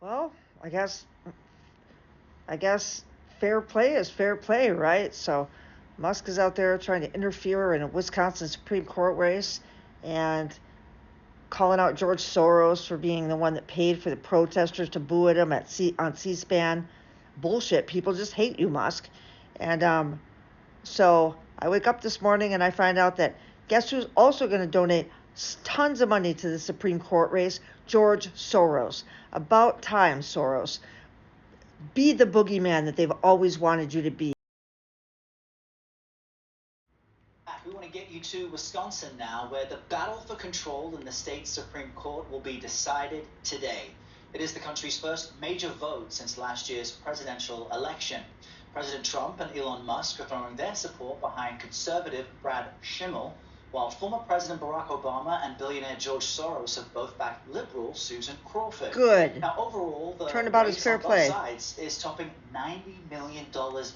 Well, I guess I guess fair play is fair play, right? So Musk is out there trying to interfere in a Wisconsin Supreme Court race and calling out George Soros for being the one that paid for the protesters to boo at him on C-SPAN. Bullshit. People just hate you, Musk. And so I wake up this morning and I find out that guess who's also going to donate tons of money to the Supreme Court race? George Soros. About time, Soros. Be the boogeyman that they've always wanted you to be. We want to get you to Wisconsin now, where the battle for control in the state Supreme Court will be decided today. It is the country's first major vote since last year's presidential election. President Trump and Elon Musk are throwing their support behind conservative Brad Schimmel, while former President Barack Obama and billionaire George Soros have both backed liberal Susan Crawford. Good. Now, overall, the Turnabout is fair play. both sides is topping $90 million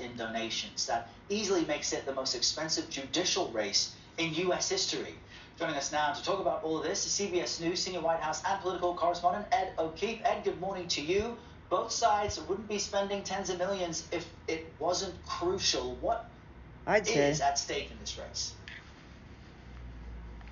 in donations. That easily makes it the most expensive judicial race in U.S. history. Joining us now to talk about all of this is CBS News senior White House and political correspondent Ed O'Keefe. Ed, good morning to you. Both sides wouldn't be spending tens of millions if it wasn't crucial. What is at stake in this race?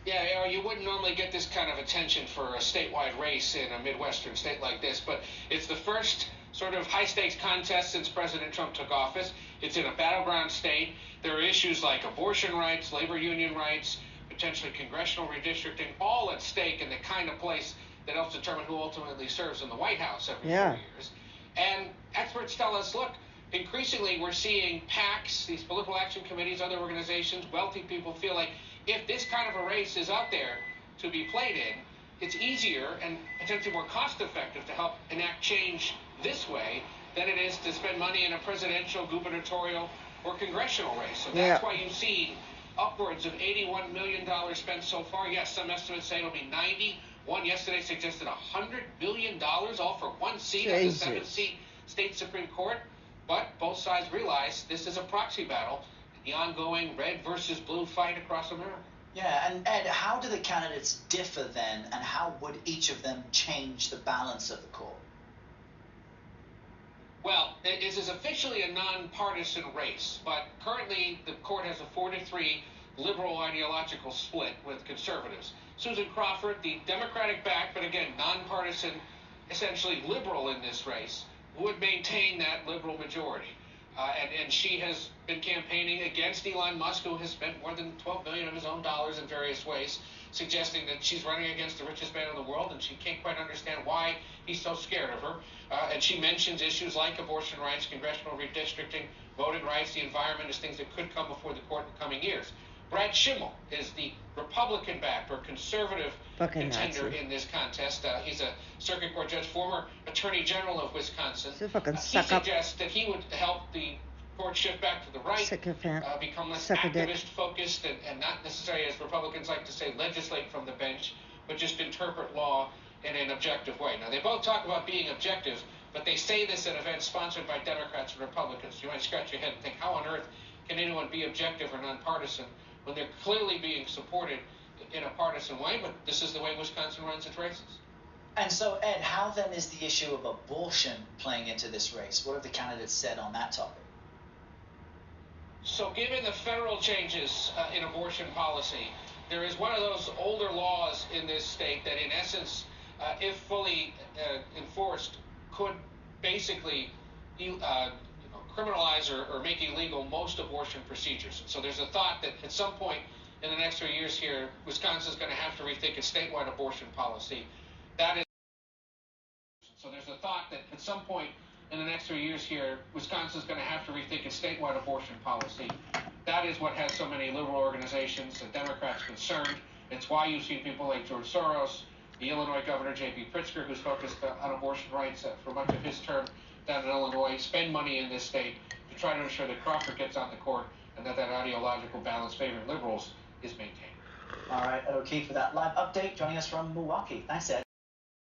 Yeah, you wouldn't normally get this kind of attention for a statewide race in a Midwestern state like this, but it's the first sort of high-stakes contest since President Trump took office. It's in a battleground state. There are issues like abortion rights, labor union rights, potentially congressional redistricting, all at stake in the kind of place that helps determine who ultimately serves in the White House every 4 years. And experts tell us, look, increasingly we're seeing PACs, these political action committees, other organizations, wealthy people feel like if this kind of a race is out there to be played in, it's easier and potentially more cost-effective to help enact change this way than it is to spend money in a presidential, gubernatorial, or congressional race. So that's why you see upwards of $81 million spent so far. Yes, some estimates say it'll be 90. One yesterday suggested $100 billion, all for one seat at the 7-seat state Supreme Court. But both sides realize this is a proxy battle, the ongoing red versus blue fight across America. Yeah, and Ed, how do the candidates differ then, and how would each of them change the balance of the court? Well, it is officially a nonpartisan race, but currently the court has a 4-3 liberal ideological split with conservatives. Susan Crawford, the Democratic backed, but again, nonpartisan, essentially liberal in this race, would maintain that liberal majority. And she has been campaigning against Elon Musk, who has spent more than $12 billion of his own dollars in various ways, suggesting that she's running against the richest man in the world, and she can't quite understand why he's so scared of her. And she mentions issues like abortion rights, congressional redistricting, voting rights, the environment as things that could come before the court in the coming years. Brad Schimmel is the Republican-backed or conservative contender in this contest. He's a circuit court judge, former attorney general of Wisconsin. He suggests that he would help the court shift back to the right, become less activist-focused, and not necessarily, as Republicans like to say, legislate from the bench, but just interpret law in an objective way. Now, they both talk about being objective, but they say this at events sponsored by Democrats and Republicans. You might scratch your head and think, how on earth can anyone be objective or nonpartisan when they're clearly being supported in a partisan way? But this is the way Wisconsin runs its races. And so, Ed, how then is the issue of abortion playing into this race? What have the candidates said on that topic? So given the federal changes in abortion policy, there is one of those older laws in this state that in essence, if fully enforced, could basically criminalize or make illegal most abortion procedures. So there's a thought that at some point in the next 3 years here, Wisconsin's going to have to rethink its statewide abortion policy. So there's a thought that at some point in the next 3 years here, Wisconsin's going to have to rethink its statewide abortion policy. That is what has so many liberal organizations and Democrats concerned. It's why you've seen people like George Soros, the Illinois governor, J.B. Pritzker, who's focused on abortion rights for much of his term down in Illinois, spend money in this state to try to ensure that Crawford gets on the court and that ideological balance favoring liberals is maintained. All right, Ed O'Keefe for that live update, joining us from Milwaukee. Thanks, Ed.